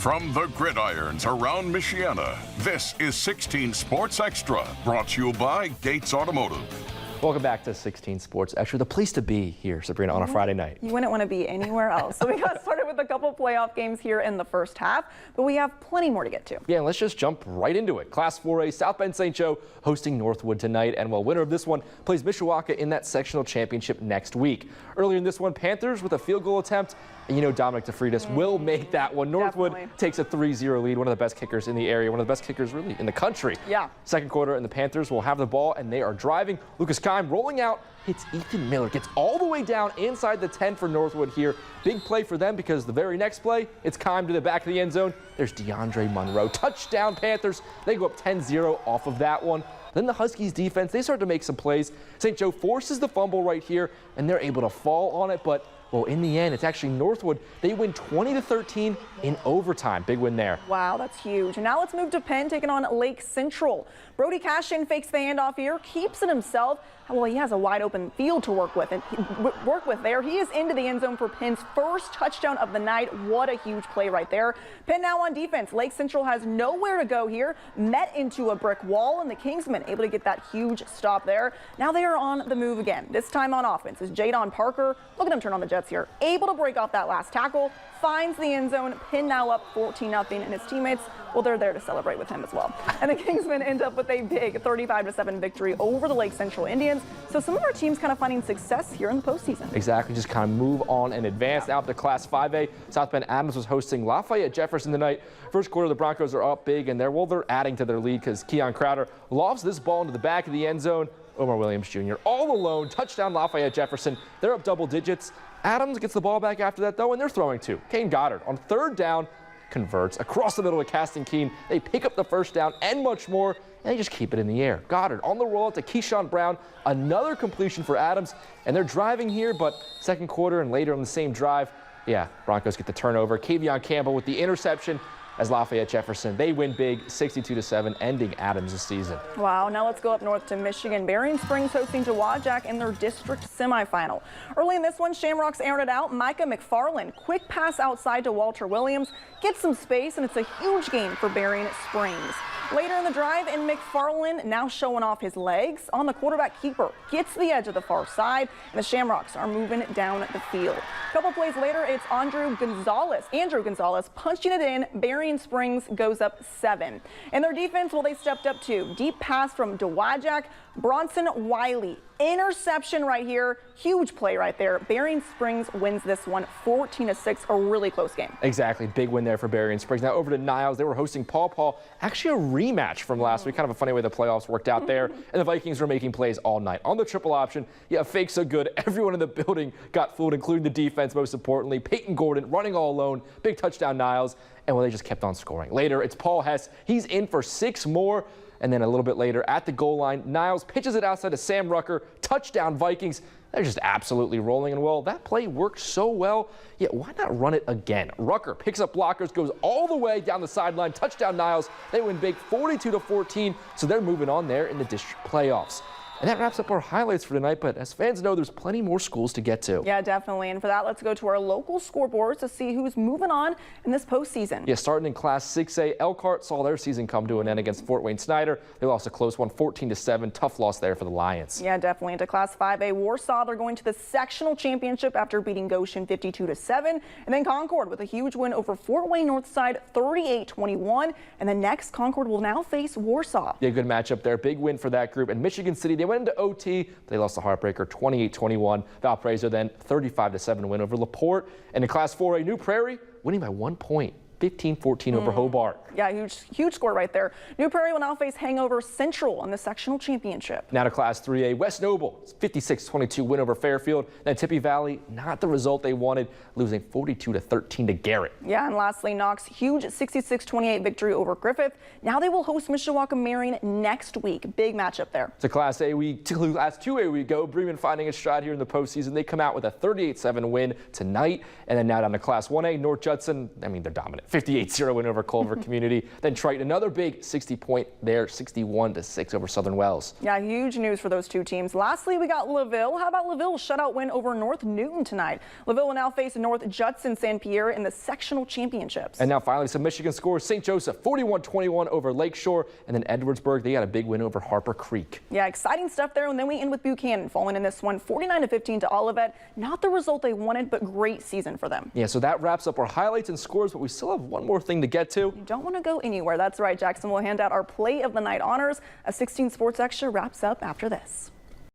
From the gridirons around Michiana, this is 16 Sports Extra, brought to you by Gates Automotive. Welcome back to 16 Sports Extra, the place to be here, Sabrina, on a Friday night. You wouldn't want to be anywhere else. So we got started with a couple playoff games here in the first half, but we have plenty more to get to. Yeah, let's just jump right into it. Class 4A, South Bend St. Joe hosting Northwood tonight, and winner of this one plays Mishawaka in that sectional championship next week. Earlier in this one, Panthers with a field goal attempt, and you know Dominic DeFreitas will make that one. Northwood takes a 3-0 lead, one of the best kickers in the area, one of the best kickers really in the country. Yeah. Second quarter, and the Panthers will have the ball, and they are driving. Lucas Kime rolling out, hits Ethan Miller, gets all the way down inside the 10 for Northwood here. Big play for them because the very next play, it's Kime to the back of the end zone. There's DeAndre Monroe. Touchdown Panthers. They go up 10-0 off of that one. Then the Huskies defense, they start to make some plays. St. Joe forces the fumble right here, and they're able to fall on it, but well, in the end, it's actually Northwood. They win 20-13 in overtime. Big win there. Wow, that's huge. And now let's move to Pinn, taking on Lake Central. Brody Cashin fakes the handoff here, keeps it himself. Well, he has a wide open field to work with, there. He is into the end zone for Pinn's first touchdown of the night. What a huge play right there. Pinn now on defense. Lake Central has nowhere to go here, met into a brick wall, and the Kingsmen able to get that huge stop there. Now they are on the move again. This time on offense is Jadon Parker. Look at him turn on the Jets here. Able to break off that last tackle, finds the end zone. Pinn now up 14-0, and his teammates, well, they're there to celebrate with him as well. And the Kingsmen end up with a big 35-7 victory over the Lake Central Indians. So some of our teams kind of finding success here in the postseason. Exactly, just kind of move on and advance. Out to Class 5A. South Bend Adams was hosting Lafayette Jefferson tonight. First quarter, the Broncos are up big, and they're adding to their lead because Keon Crowder lofts this ball into the back of the end zone. Omar Williams Jr. all alone, touchdown Lafayette Jefferson. They're up double digits. Adams gets the ball back after that, though, and they're throwing too. Kane Goddard on third down converts across the middle of Caston Keene. They pick up the first down and much more, and they just keep it in the air. Goddard on the roll to Keyshawn Brown. Another completion for Adams, and they're driving here, but second quarter and later on the same drive, yeah, Broncos get the turnover. Kavion Campbell with the interception. As Lafayette Jefferson, they win big, 62-7, ending Adams' season. Wow, now let's go up north to Michigan. Berrien Springs hosting Dowagiac in their district semifinal. Early in this one, Shamrocks aired it out. Micah McFarland, quick pass outside to Walter Williams, gets some space, and it's a huge gain for Berrien Springs. Later in the drive, and McFarland now showing off his legs on the quarterback keeper, gets to the edge of the far side, and the Shamrocks are moving down the field. A couple plays later, it's Andrew Gonzalez punching it in. Berrien Springs goes up 7. And their defense, well, they stepped up too. Deep pass from Dowagiac. Bronson Wiley, interception right here. Huge play right there. Berrien Springs wins this one 14-6, a really close game. Exactly, big win there for Berrien Springs. Now over to Niles. They were hosting Paw. Actually a rematch from last week. Kind of a funny way the playoffs worked out there. And the Vikings were making plays all night. On the triple option, yeah, fake so good. Everyone in the building got fooled, including the defense, most importantly. Peyton Gordon running all alone. Big touchdown, Niles. And well, they just kept on scoring. Later, it's Paul Hess. He's in for 6 more. And then a little bit later, at the goal line, Niles pitches it outside to Sam Rucker. Touchdown, Vikings. They're just absolutely rolling. And, well, that play worked so well, yet why not run it again? Rucker picks up blockers, goes all the way down the sideline. Touchdown, Niles. They win big 42-14, so they're moving on there in the district playoffs. And that wraps up our highlights for tonight, but as fans know, there's plenty more schools to get to. Yeah, definitely. And for that, let's go to our local scoreboards to see who's moving on in this postseason. Yeah, starting in Class 6A, Elkhart saw their season come to an end against Fort Wayne Snyder. They lost a close one, 14-7. Tough loss there for the Lions. Yeah, definitely. Into Class 5A, Warsaw, they're going to the sectional championship after beating Goshen 52-7. And then Concord with a huge win over Fort Wayne Northside, 38-21. And then next, Concord will now face Warsaw. Yeah, good matchup there. Big win for that group. And Michigan City, they went into OT. They lost the heartbreaker 28-21. Valparaiso then 35-7 win over LaPorte. And in Class 4A, New Prairie winning by 1 point. 15-14 over Hobart. Yeah, huge score right there. New Prairie will now face Hangover Central in the sectional championship. Now to Class 3A, West Noble, 56-22 win over Fairfield. Then Tippy Valley, not the result they wanted, losing 42-13 to Garrett. Yeah, and lastly, Knox, huge 66-28 victory over Griffith. Now they will host Mishawaka Marion next week. Big matchup there. To Class 2A we go. Bremen finding a stride here in the postseason. They come out with a 38-7 win tonight. And then now down to Class 1A, North Judson, I mean, they're dominant. 58-0 win over Culver Community. Then Triton, another big 60-point there, 61-6 over Southern Wells. Yeah, huge news for those two teams. Lastly, we got LaVille. How about LaVille's shutout win over North Newton tonight? LaVille will now face North Judson St. Pierre in the sectional championships. And now finally some Michigan scores. St. Joseph 41-21 over Lakeshore, and then Edwardsburg, they got a big win over Harper Creek. Yeah, exciting stuff there. And then we end with Buchanan falling in this one 49-15 to Olivet. Not the result they wanted, but great season for them. Yeah, so that wraps up our highlights and scores, but we still have one more thing to get to. You don't want to go anywhere. That's right. Jackson will hand out our Play of the Night honors. A 16 Sports Extra wraps up after this.